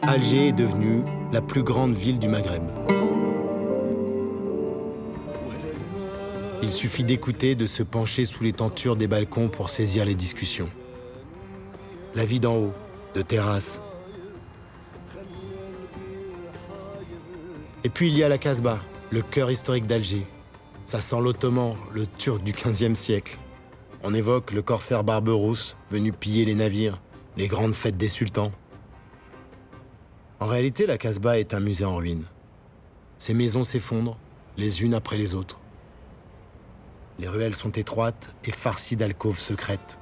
Alger est devenue la plus grande ville du Maghreb. Il suffit d'écouter, de se pencher sous les tentures des balcons pour saisir les discussions. La vie d'en haut, de terrasse. Et puis il y a la Casbah, le cœur historique d'Alger. Ça sent l'Ottoman, le Turc du XVe siècle. On évoque le corsaire Barberousse, venu piller les navires, les grandes fêtes des sultans. En réalité, la Casbah est un musée en ruine. Ses maisons s'effondrent, les unes après les autres. Les ruelles sont étroites et farcies d'alcôves secrètes.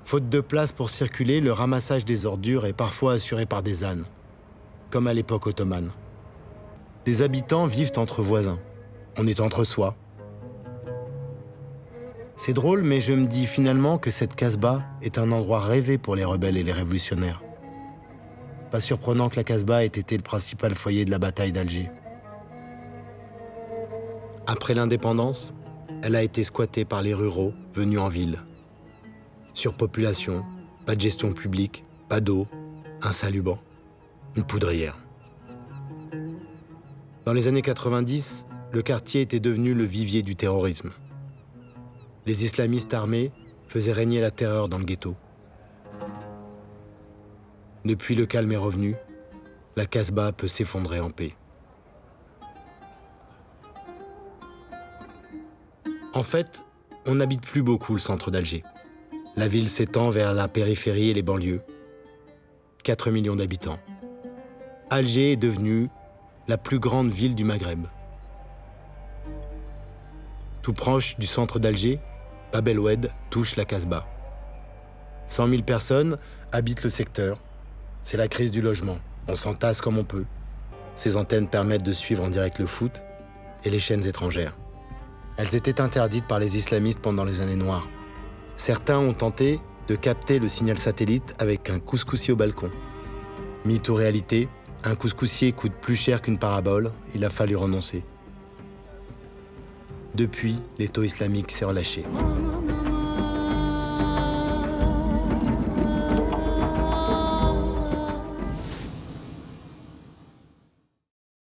Faute de place pour circuler, le ramassage des ordures est parfois assuré par des ânes, comme à l'époque ottomane. Les habitants vivent entre voisins. On est entre soi. C'est drôle, mais je me dis finalement que cette Casbah est un endroit rêvé pour les rebelles et les révolutionnaires. Pas surprenant que la Casbah ait été le principal foyer de la bataille d'Alger. Après l'indépendance, elle a été squattée par les ruraux venus en ville. Surpopulation, pas de gestion publique, pas d'eau, insalubre, une poudrière. Dans les années 90, le quartier était devenu le vivier du terrorisme. Les islamistes armés faisaient régner la terreur dans le ghetto. Depuis, le calme est revenu, la Casbah peut s'effondrer en paix. En fait, on n'habite plus beaucoup le centre d'Alger. La ville s'étend vers la périphérie et les banlieues. 4 millions d'habitants. Alger est devenue la plus grande ville du Maghreb. Tout proche du centre d'Alger, Bab el-Oued touche la Casbah. 100 000 personnes habitent le secteur. C'est la crise du logement. On s'entasse comme on peut. Ces antennes permettent de suivre en direct le foot et les chaînes étrangères. Elles étaient interdites par les islamistes pendant les années noires. Certains ont tenté de capter le signal satellite avec un couscoussier au balcon. Mythe ou réalité, un couscoussier coûte plus cher qu'une parabole, il a fallu renoncer. Depuis, l'étau islamique s'est relâché.